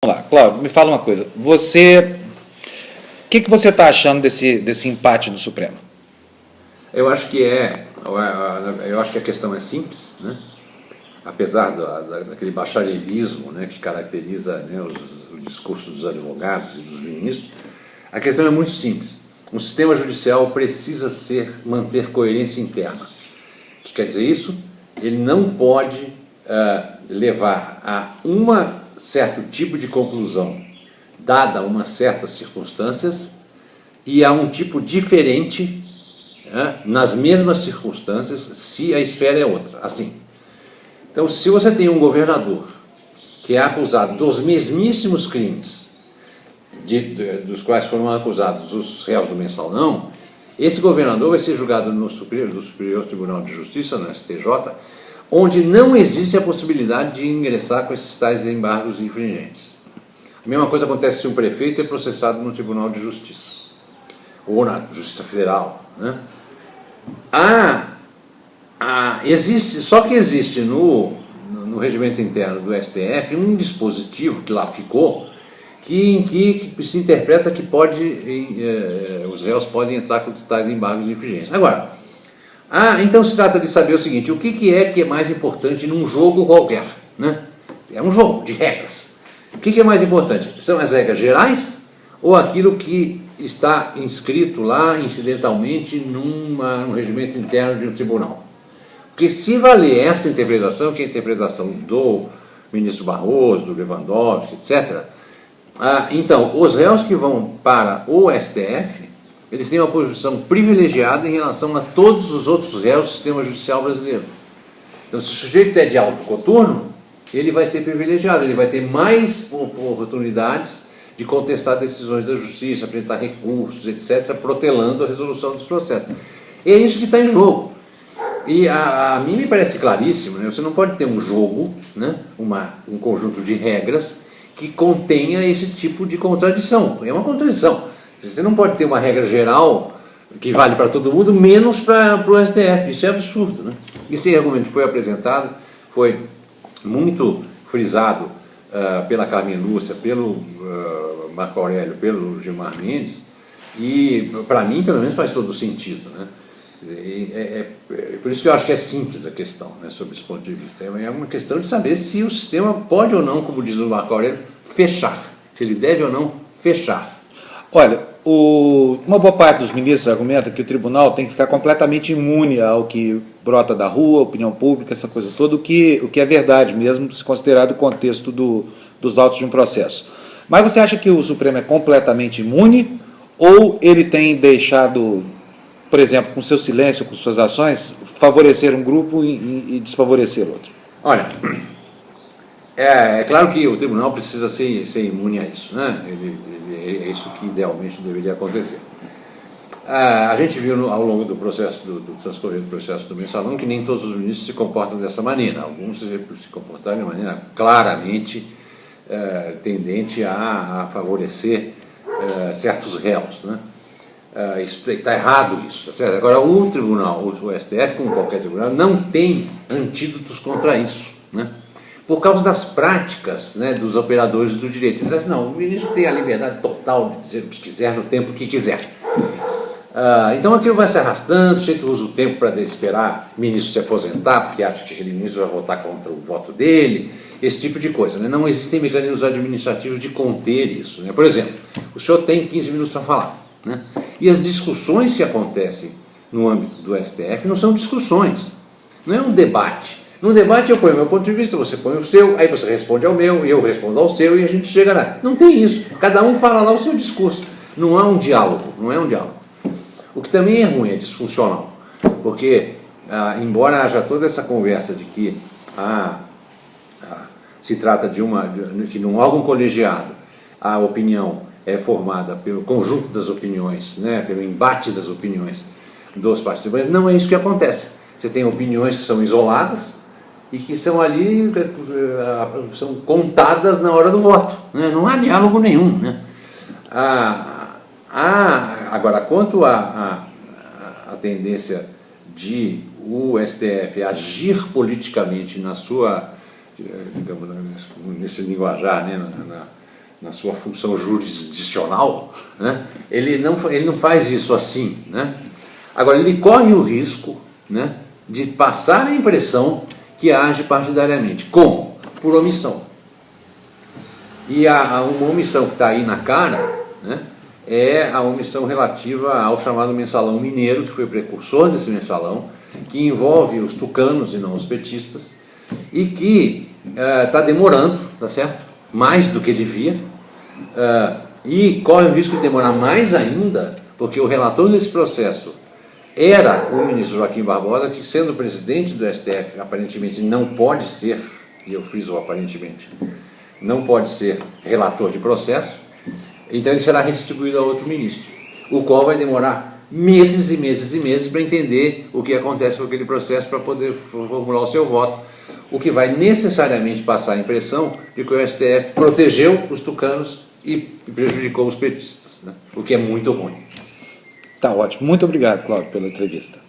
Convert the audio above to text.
Vamos lá, Cláudio, me fala uma coisa. O que você está achando desse empate do Supremo? Eu acho que a questão é simples, né? Apesar daquele bacharelismo, né, que caracteriza, né, o discurso dos advogados e dos ministros, a questão é muito simples. Um sistema judicial precisa manter coerência interna. O que quer dizer isso? Ele não pode levar a certo tipo de conclusão, dada umas certas circunstâncias, e a um tipo diferente nas mesmas circunstâncias, se a esfera é outra. Assim. Então, se você tem um governador que é acusado dos mesmíssimos crimes dos quais foram acusados os réus do mensalão, esse governador vai ser julgado no Superior Tribunal de Justiça, no STJ, onde não existe a possibilidade de ingressar com esses tais embargos infringentes. A mesma coisa acontece se um prefeito é processado no Tribunal de Justiça, ou na Justiça Federal, né? Só que existe no regimento interno do STF um dispositivo que lá ficou, em que se interpreta que os réus podem entrar com tais embargos infringentes. Agora, então se trata de saber o seguinte: o que é mais importante num jogo qualquer, né? É um jogo de regras. O que é mais importante? São as regras gerais ou aquilo que está inscrito lá incidentalmente num regimento interno de um tribunal? Porque se valer essa interpretação, que é a interpretação do ministro Barroso, do Lewandowski, etc., então, os réus que vão para o STF, eles têm uma posição privilegiada em relação a todos os outros réus do sistema judicial brasileiro. Então, se o sujeito é de alto coturno, ele vai ser privilegiado, ele vai ter mais oportunidades de contestar decisões da justiça, apresentar recursos, etc., protelando a resolução dos processos. E é isso que está em jogo. E a mim me parece claríssimo, né? Você não pode ter um jogo, né? Um conjunto de regras que contenha esse tipo de contradição. É uma contradição. Você não pode ter uma regra geral que vale para todo mundo, menos para o STF. Isso é absurdo, né? Esse argumento foi apresentado, foi muito frisado pela Carmen Lúcia, pelo Marco Aurélio, pelo Gilmar Mendes, e para mim, pelo menos, faz todo sentido, né? Por isso que eu acho que é simples a questão, né, sob esse ponto de vista. É uma questão de saber se o sistema pode ou não, como diz o Marco Aurélio, fechar. Se ele deve ou não fechar. Olha, uma boa parte dos ministros argumenta que o tribunal tem que ficar completamente imune ao que brota da rua, opinião pública, essa coisa toda, o que é verdade mesmo, se considerado o contexto dos autos de um processo. Mas você acha que o Supremo é completamente imune ou ele tem deixado, por exemplo, com seu silêncio, com suas ações, favorecer um grupo e desfavorecer outro? Olha, é claro que o tribunal precisa ser imune a isso, né? É isso que idealmente deveria acontecer. A gente viu ao longo do processo, do transcorrer do processo do mensalão, que nem todos os ministros se comportam dessa maneira. Alguns se comportaram de maneira claramente tendente a favorecer certos réus, né? Isso está errado, isso, tá certo? Agora, o tribunal, o STF, como qualquer tribunal, não tem antídotos contra isso, né? Por causa das práticas, né, dos operadores do direito. Eles dizem, não, o ministro tem a liberdade total de dizer o que quiser, no tempo que quiser. Então aquilo vai se arrastando, o sujeito usa o tempo para esperar o ministro se aposentar, porque acha que aquele ministro vai votar contra o voto dele, esse tipo de coisa, né? Não existem mecanismos administrativos de conter isso, né? Por exemplo, o senhor tem 15 minutos para falar, né? E as discussões que acontecem no âmbito do STF não são discussões, não é um debate. No debate eu ponho o meu ponto de vista, você põe o seu, aí você responde ao meu, eu respondo ao seu e a gente chega lá. Não tem isso, cada um fala lá o seu discurso. Não há um diálogo, não é um diálogo. O que também é ruim, é disfuncional, porque embora haja toda essa conversa de que se trata que num órgão colegiado a opinião é formada pelo conjunto das opiniões, né, pelo embate das opiniões dos participantes, não é isso que acontece. Você tem opiniões que são isoladas e que são ali, são contadas na hora do voto, né? Não há diálogo nenhum, né? Agora, quanto à tendência de o STF agir politicamente na sua, digamos, nesse linguajar, né, na sua função jurisdicional, né, ele não faz isso assim, né? Agora, ele corre o risco, né, de passar a impressão que age partidariamente. Como? Por omissão. E uma omissão que está aí na cara, né, é a omissão relativa ao chamado mensalão mineiro, que foi o precursor desse mensalão, que envolve os tucanos e não os petistas, e que está demorando, tá certo? Mais do que devia, e corre o risco de demorar mais ainda, porque o relator desse processo era o ministro Joaquim Barbosa, que, sendo presidente do STF, aparentemente não pode ser, e eu friso aparentemente, não pode ser relator de processo, então ele será redistribuído a outro ministro, o qual vai demorar meses e meses e meses para entender o que acontece com aquele processo, para poder formular o seu voto, o que vai necessariamente passar a impressão de que o STF protegeu os tucanos e prejudicou os petistas, né? O que é muito ruim. Tá ótimo. Muito obrigado, Cláudio, pela entrevista.